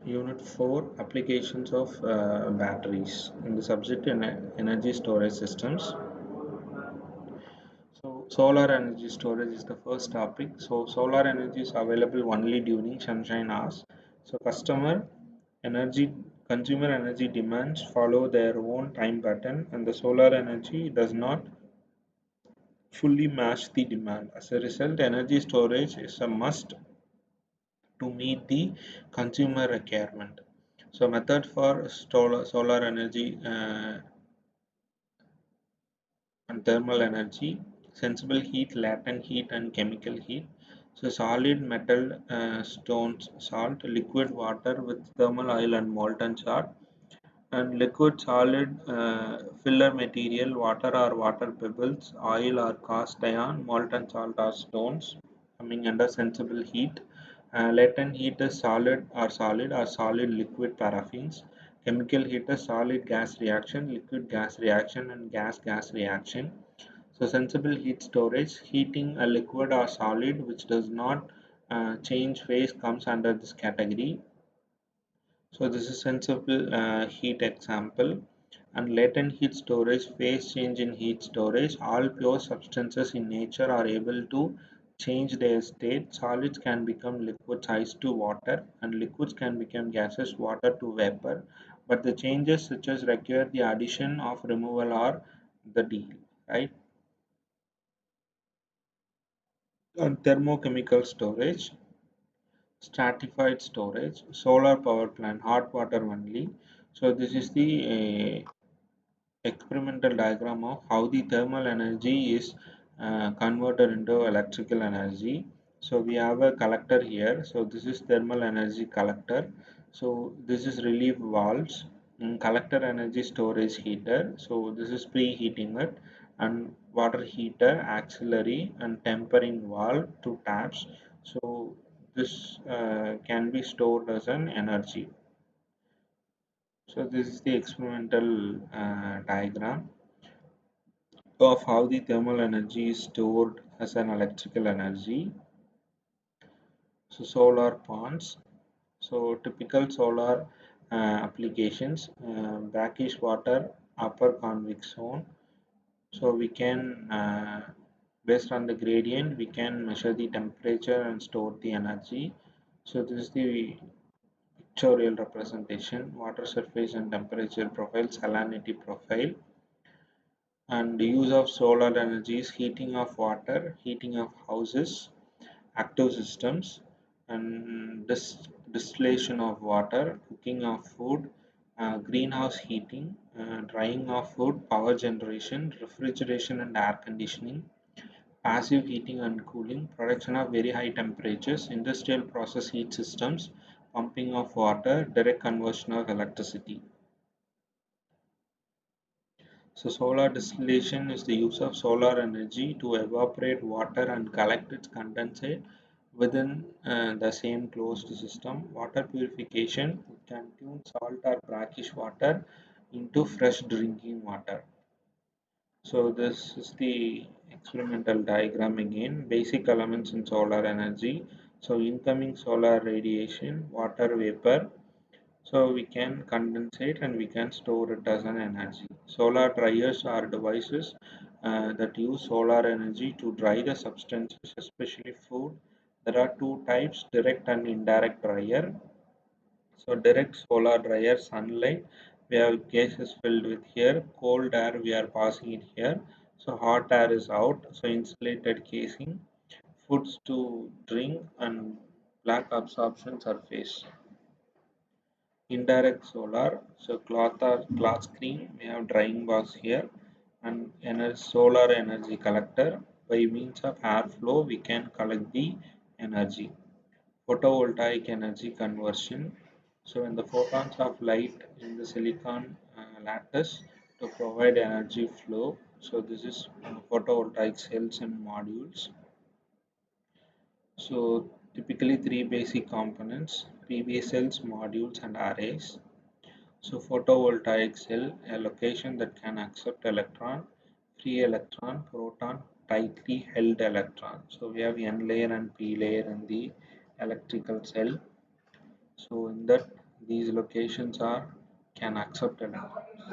Unit 4 Applications of Batteries in the subject Energy Storage Systems. So, solar energy storage is the first topic. So, solar energy is available only during sunshine hours. So, energy consumer energy demands follow their own time pattern, and the solar energy does not fully match the demand. As a result, energy storage is a must to meet the consumer requirement. So method for solar energy and thermal energy, sensible heat, latent heat and chemical heat. So solid metal stones, salt, liquid water with thermal oil and molten salt, and liquid solid filler material, water or water pebbles, oil or cast iron, molten salt or stones coming under sensible heat. Latent heat is solid liquid paraffins. Chemical heat is solid gas reaction, liquid gas reaction, and gas reaction. So sensible heat storage, heating a liquid or solid which does not change phase comes under this category. So this is sensible heat example. And latent heat storage, phase change in heat storage. All pure substances in nature are able to change their state. Solids can become liquids, ice to water, and liquids can become gases, water to vapor. But the changes such as require the addition of removal or the deal, right? And thermochemical storage, stratified storage, solar power plant, hot water only. So this is the experimental diagram of how the thermal energy is converted into electrical energy. So we have a collector here. So this is thermal energy collector. So this is relief valves, collector energy storage heater. So this is preheating it, and water heater, auxiliary and tempering valve to taps. So this can be stored as an energy. So this is the experimental diagram of how the thermal energy is stored as an electrical energy. So solar ponds. So typical solar applications, brackish water, upper convex zone. So we can, based on the gradient, we can measure the temperature and store the energy. So this is the pictorial representation, water surface and temperature profile, salinity profile. And the use of solar energy is heating of water, heating of houses, active systems, and distillation of water, cooking of food, greenhouse heating, drying of food, power generation, refrigeration and air conditioning, passive heating and cooling, production of very high temperatures, industrial process heat systems, pumping of water, direct conversion of electricity. So solar distillation is the use of solar energy to evaporate water and collect its condensate within the same closed system. Water purification can tune salt or brackish water into fresh drinking water. So this is the experimental diagram again. Basic elements in solar energy. So incoming solar radiation, water vapor, so we can condensate and we can store it as an energy. Solar dryers are devices that use solar energy to dry the substances, especially food. There are two types, direct and indirect dryer. So direct solar dryer, sunlight, we have gases filled with here, cold air we are passing it here. So hot air is out, so insulated casing, foods to drink and black absorption surface. Indirect solar, so cloth or cloth screen, we have drying box here, and solar energy collector. By means of airflow we can collect the energy. Photovoltaic energy conversion, so when the photons of light in the silicon lattice to provide energy flow. So this is photovoltaic cells and modules. So typically three basic components, PV cells, modules and arrays. So photovoltaic cell, a location that can accept electron, free electron, proton, tightly held electron. So we have N layer and P layer in the electrical cell. So in that These locations are can accept electrons.